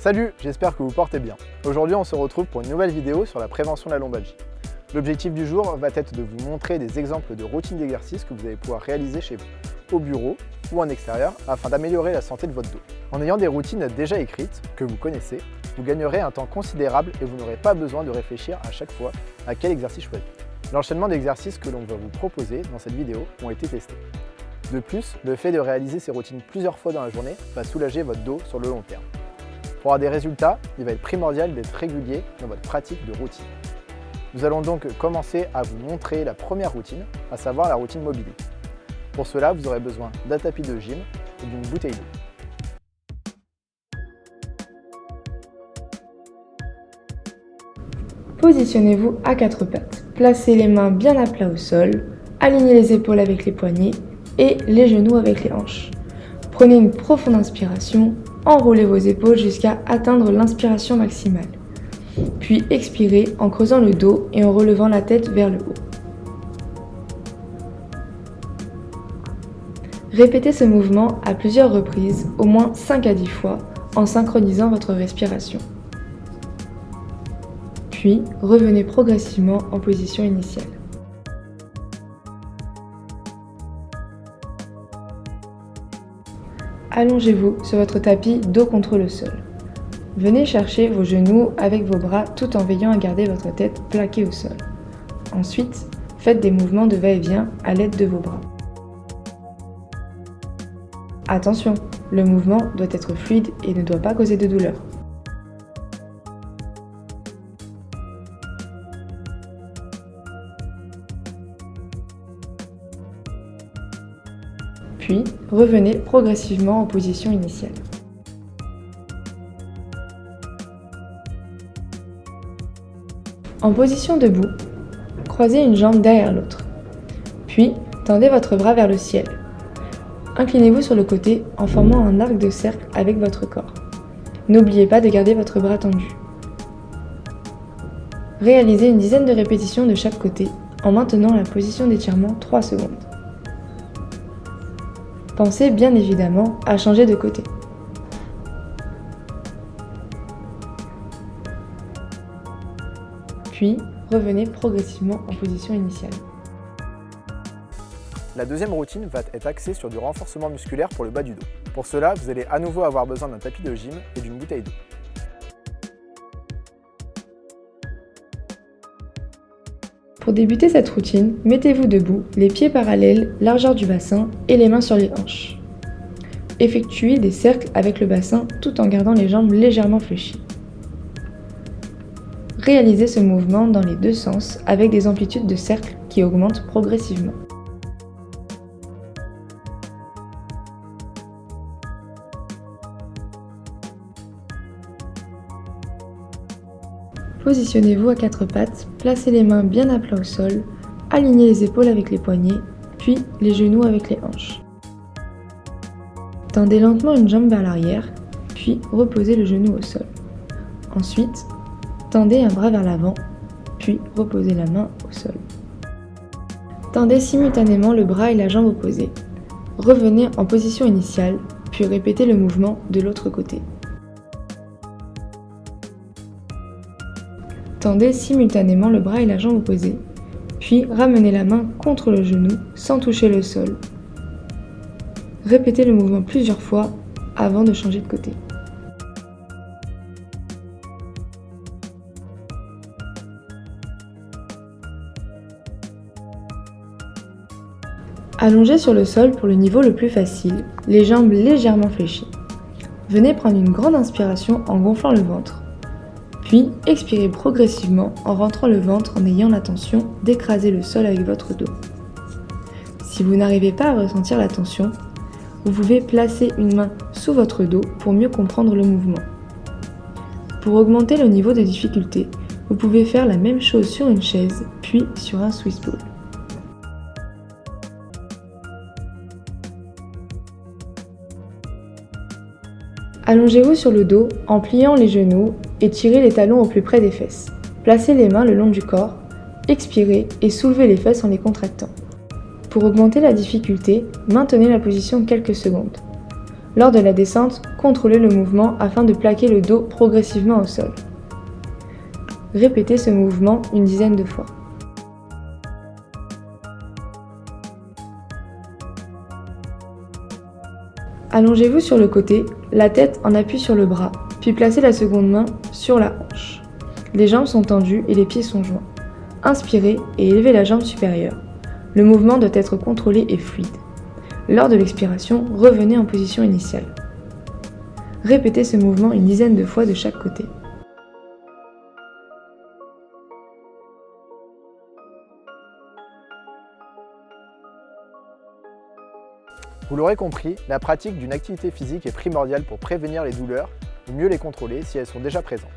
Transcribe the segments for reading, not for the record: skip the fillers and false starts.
Salut, j'espère que vous portez bien. Aujourd'hui, on se retrouve pour une nouvelle vidéo sur la prévention de la lombalgie. L'objectif du jour va être de vous montrer des exemples de routines d'exercice que vous allez pouvoir réaliser chez vous, au bureau ou en extérieur, afin d'améliorer la santé de votre dos. En ayant des routines déjà écrites, que vous connaissez, vous gagnerez un temps considérable et vous n'aurez pas besoin de réfléchir à chaque fois à quel exercice choisir. L'enchaînement d'exercices que l'on va vous proposer dans cette vidéo ont été testés. De plus, le fait de réaliser ces routines plusieurs fois dans la journée va soulager votre dos sur le long terme. Pour avoir des résultats, il va être primordial d'être régulier dans votre pratique de routine. Nous allons donc commencer à vous montrer la première routine, à savoir la routine mobilité. Pour cela, vous aurez besoin d'un tapis de gym et d'une bouteille d'eau. Positionnez-vous à quatre pattes. Placez les mains bien à plat au sol, alignez les épaules avec les poignets et les genoux avec les hanches. Prenez une profonde inspiration, enroulez vos épaules jusqu'à atteindre l'inspiration maximale. Puis expirez en creusant le dos et en relevant la tête vers le haut. Répétez ce mouvement à plusieurs reprises, au moins 5 à 10 fois, en synchronisant votre respiration. Puis, revenez progressivement en position initiale. Allongez-vous sur votre tapis dos contre le sol. Venez chercher vos genoux avec vos bras tout en veillant à garder votre tête plaquée au sol. Ensuite, faites des mouvements de va-et-vient à l'aide de vos bras. Attention, le mouvement doit être fluide et ne doit pas causer de douleur. Puis, revenez progressivement en position initiale. En position debout, croisez une jambe derrière l'autre. Puis, tendez votre bras vers le ciel. Inclinez-vous sur le côté en formant un arc de cercle avec votre corps. N'oubliez pas de garder votre bras tendu. Réalisez une dizaine de répétitions de chaque côté en maintenant la position d'étirement 3 secondes. Pensez bien évidemment à changer de côté. Puis, revenez progressivement en position initiale. La deuxième routine va être axée sur du renforcement musculaire pour le bas du dos. Pour cela, vous allez à nouveau avoir besoin d'un tapis de gym et d'une bouteille d'eau. Pour débuter cette routine, mettez-vous debout, les pieds parallèles, largeur du bassin et les mains sur les hanches. Effectuez des cercles avec le bassin tout en gardant les jambes légèrement fléchies. Réalisez ce mouvement dans les deux sens avec des amplitudes de cercles qui augmentent progressivement. Positionnez-vous à quatre pattes, placez les mains bien à plat au sol, alignez les épaules avec les poignets, puis les genoux avec les hanches. Tendez lentement une jambe vers l'arrière, puis reposez le genou au sol. Ensuite, tendez un bras vers l'avant, puis reposez la main au sol. Tendez simultanément le bras et la jambe opposée. Revenez en position initiale, puis répétez le mouvement de l'autre côté. Tendez simultanément le bras et la jambe opposée, puis ramenez la main contre le genou sans toucher le sol. Répétez le mouvement plusieurs fois avant de changer de côté. Allongez sur le sol pour le niveau le plus facile, les jambes légèrement fléchies. Venez prendre une grande inspiration en gonflant le ventre. Puis, expirez progressivement en rentrant le ventre en ayant l'intention d'écraser le sol avec votre dos. Si vous n'arrivez pas à ressentir la tension, vous pouvez placer une main sous votre dos pour mieux comprendre le mouvement. Pour augmenter le niveau de difficulté, vous pouvez faire la même chose sur une chaise, puis sur un Swiss ball. Allongez-vous sur le dos en pliant les genoux et tirez les talons au plus près des fesses. Placez les mains le long du corps, expirez et soulevez les fesses en les contractant. Pour augmenter la difficulté, maintenez la position quelques secondes. Lors de la descente, contrôlez le mouvement afin de plaquer le dos progressivement au sol. Répétez ce mouvement une dizaine de fois. Allongez-vous sur le côté, la tête en appui sur le bras, puis placez la seconde main sur la hanche. Les jambes sont tendues et les pieds sont joints. Inspirez et élevez la jambe supérieure. Le mouvement doit être contrôlé et fluide. Lors de l'expiration, revenez en position initiale. Répétez ce mouvement une dizaine de fois de chaque côté. Vous l'aurez compris, la pratique d'une activité physique est primordiale pour prévenir les douleurs et mieux les contrôler si elles sont déjà présentes.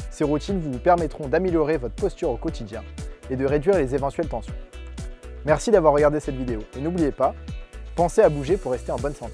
Ces routines vous permettront d'améliorer votre posture au quotidien et de réduire les éventuelles tensions. Merci d'avoir regardé cette vidéo et n'oubliez pas, pensez à bouger pour rester en bonne santé.